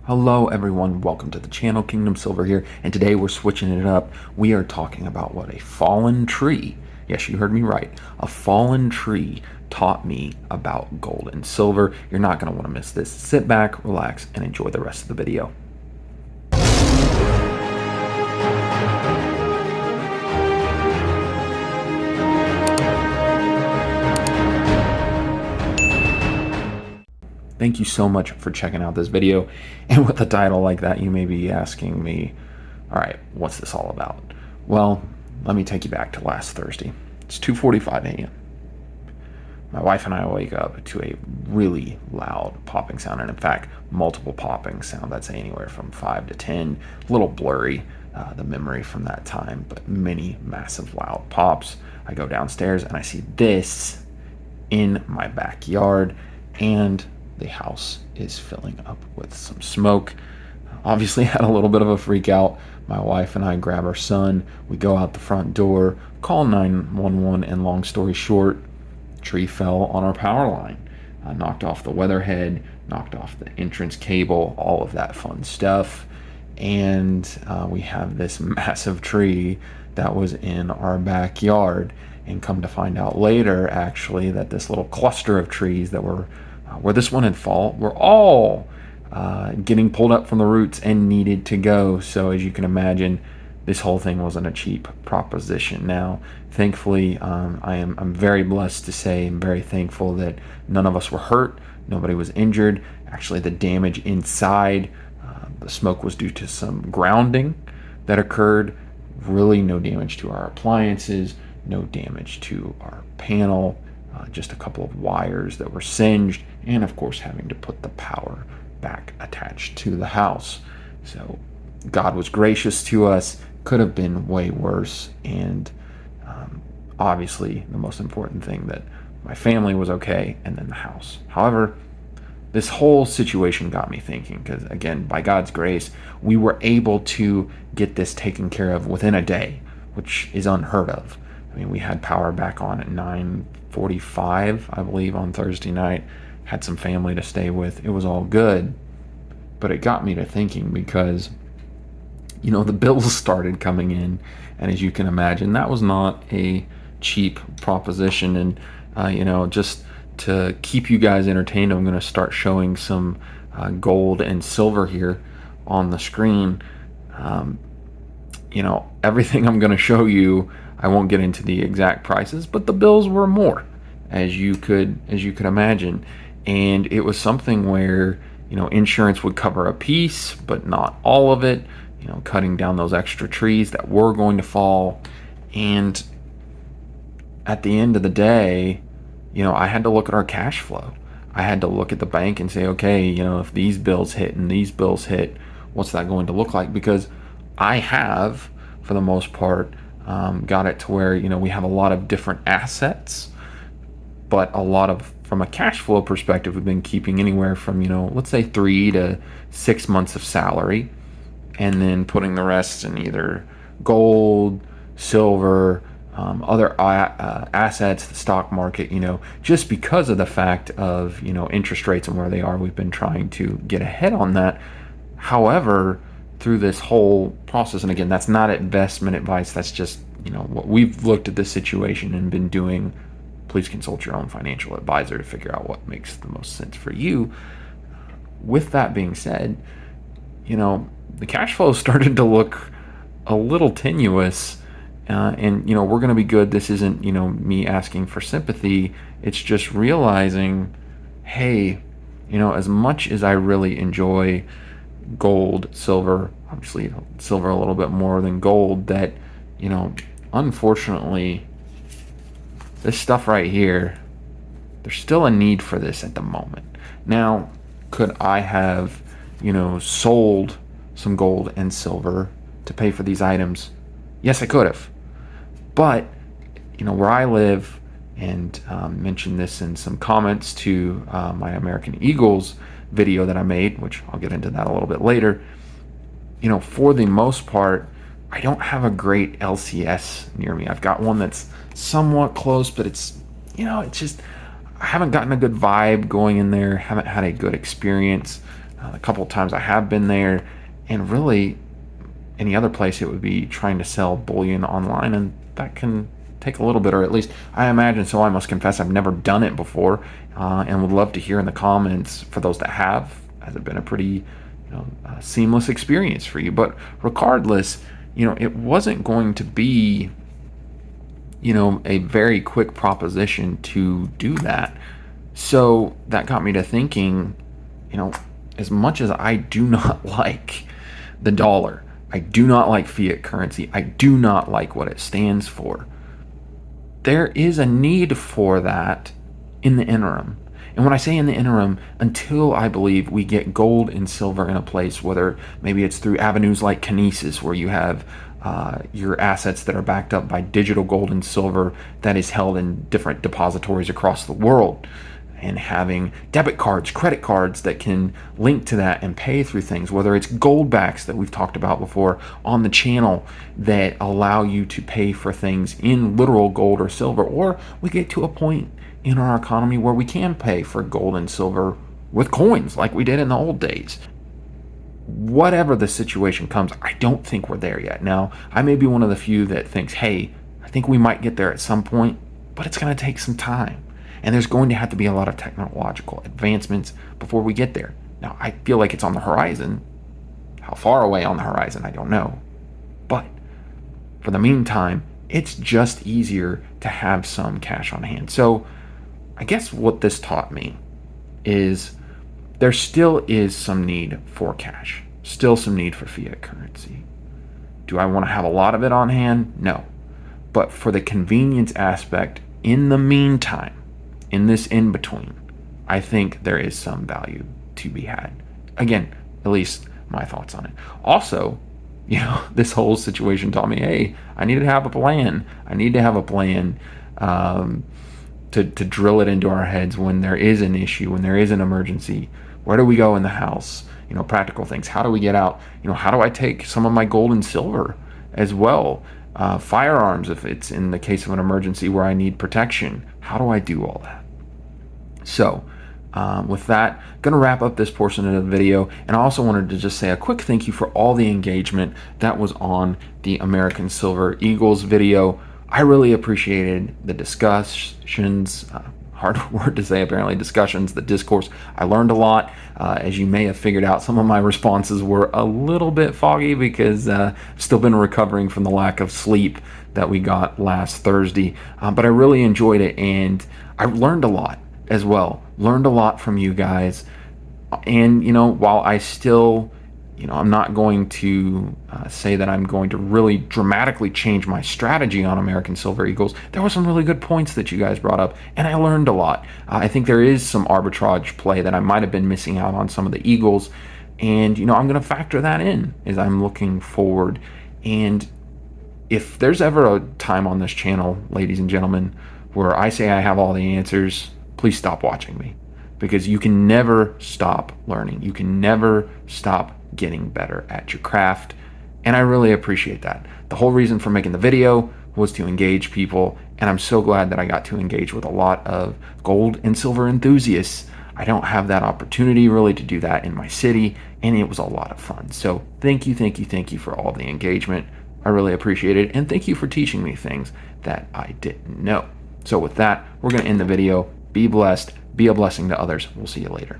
Hello everyone, welcome to the channel. Kingdom Silver here, and today we're switching it up. We are talking about what a fallen tree, yes, you heard me right, a fallen tree taught me about gold and silver. You're not going to want to miss this. Sit back, relax, and enjoy the rest of the video. Thank you so much for checking out this video. And with a title like that, you may be asking me, all right, what's this all about? Well, let me take you back to last Thursday. It's 2:45 a.m. My wife and I wake up to a really loud popping sound, and in fact, multiple popping sounds. I'd say anywhere from 5 to 10. A little blurry, the memory from that time, but many massive loud pops. I go downstairs and I see this in my backyard, and the house is filling up with some smoke. Obviously had a little bit of a freak out. My wife and I grab our son. We go out the front door, call 911, and long story short, tree fell on our power line. Knocked off the weatherhead, knocked off the entrance cable, all of that fun stuff. And we have this massive tree that was in our backyard. And come to find out later, actually, that this little cluster of trees that were where this one had fallen were all getting pulled up from the roots and needed to go. So as you can imagine, this whole thing wasn't a cheap proposition. Now, thankfully, I'm very blessed to say, I'm very thankful that none of us were hurt. Nobody was injured. Actually, the damage inside, the smoke was due to some grounding that occurred. Really no damage to our appliances, no damage to our panel, just a couple of wires that were singed, and of course having to put the power back attached to the house. So God was gracious to us. Could have been way worse, and obviously the most important thing, that my family was okay, and then the house. However, this whole situation got me thinking, because again, by God's grace, we were able to get this taken care of within a day, which is unheard of. I mean, we had power back on at 9:45, I believe, on Thursday night. Had some family to stay with. It was all good. But it got me to thinking, because, the bills started coming in. And as you can imagine, that was not a cheap proposition. And, just to keep you guys entertained, I'm going to start showing some gold and silver here on the screen. Everything I'm going to show you, I won't get into the exact prices, but the bills were more, as you could imagine. And it was something where, insurance would cover a piece, but not all of it, cutting down those extra trees that were going to fall. And at the end of the day, I had to look at our cash flow. I had to look at the bank and say, okay, if these bills hit and these bills hit, what's that going to look like? Because I have, for the most part, got it to where, we have a lot of different assets, but a lot of, from a cash flow perspective, we've been keeping anywhere from, let's say 3 to 6 months of salary, and then putting the rest in either gold, silver, other assets, the stock market, just because of the fact of, interest rates and where they are. We've been trying to get ahead on that. However, through this whole process, and again, that's not investment advice, that's just, what we've looked at this situation and been doing. Please consult your own financial advisor to figure out what makes the most sense for you. With that being said, the cash flow started to look a little tenuous, and we're going to be good. This isn't, me asking for sympathy. It's just realizing, hey, as much as I really enjoy gold, silver, obviously silver a little bit more than gold, that, unfortunately, this stuff right here, there's still a need for this at the moment. Now, could I have, sold some gold and silver to pay for these items? Yes, I could have. But, where I live, and mentioned this in some comments to my American Eagles video that I made, which I'll get into that a little bit later, for the most part, I don't have a great LCS near me. I've got one that's somewhat close, but it's, it's just, I haven't gotten a good vibe going in there, haven't had a good experience. a couple of times I have been there, and really any other place it would be trying to sell bullion online, and that can take a little bit, or at least I imagine so. I must confess I've never done it before, and would love to hear in the comments for those that have. Has it been a pretty seamless experience for you? But regardless, it wasn't going to be a very quick proposition to do that. So that got me to thinking, as much as I do not like the dollar, I do not like fiat currency, I do not like what it stands for, there is a need for that in the interim. And when I say in the interim, until I believe we get gold and silver in a place, whether maybe it's through avenues like Kinesis, where you have your assets that are backed up by digital gold and silver that is held in different depositories across the world, and having debit cards, credit cards that can link to that and pay through things, whether it's gold backs that we've talked about before on the channel that allow you to pay for things in literal gold or silver, or we get to a point in our economy where we can pay for gold and silver with coins like we did in the old days. Whatever the situation comes, I don't think we're there yet. Now, I may be one of the few that thinks, hey, I think we might get there at some point, but it's going to take some time. And there's going to have to be a lot of technological advancements before we get there. Now, I feel like it's on the horizon. How far away on the horizon, I don't know. But for the meantime, it's just easier to have some cash on hand. So I guess what this taught me is there still is some need for cash, still some need for fiat currency. Do I want to have a lot of it on hand? No. But for the convenience aspect, in the meantime, in this in-between, I think there is some value to be had. Again, at least my thoughts on it. Also, this whole situation taught me, hey, I need to have a plan. I need to have a plan to drill it into our heads when there is an issue, when there is an emergency. Where do we go in the house? Practical things. How do we get out? How do I take some of my gold and silver as well? Firearms, if it's in the case of an emergency where I need protection. How do I do all that? So with that, going to wrap up this portion of the video, and I also wanted to just say a quick thank you for all the engagement that was on the American Silver Eagles video. I really appreciated the discussions, hard word to say apparently, discussions, the discourse. I learned a lot. As you may have figured out, some of my responses were a little bit foggy because I've still been recovering from the lack of sleep that we got last Thursday. But I really enjoyed it, and I learned a lot as well. Learned a lot from you guys. And, while I still, I'm not going to say that I'm going to really dramatically change my strategy on American Silver Eagles, there were some really good points that you guys brought up, and I learned a lot. I think there is some arbitrage play that I might have been missing out on some of the Eagles, and, I'm going to factor that in as I'm looking forward. And if there's ever a time on this channel, ladies and gentlemen, where I say I have all the answers, please stop watching me, because you can never stop learning. You can never stop getting better at your craft, and I really appreciate that. The whole reason for making the video was to engage people, and I'm so glad that I got to engage with a lot of gold and silver enthusiasts. I don't have that opportunity really to do that in my city, and it was a lot of fun. So thank you for all the engagement. I really appreciate it, and thank you for teaching me things that I didn't know. So with that, we're going to end the video. Be blessed. Be a blessing to others. We'll see you later.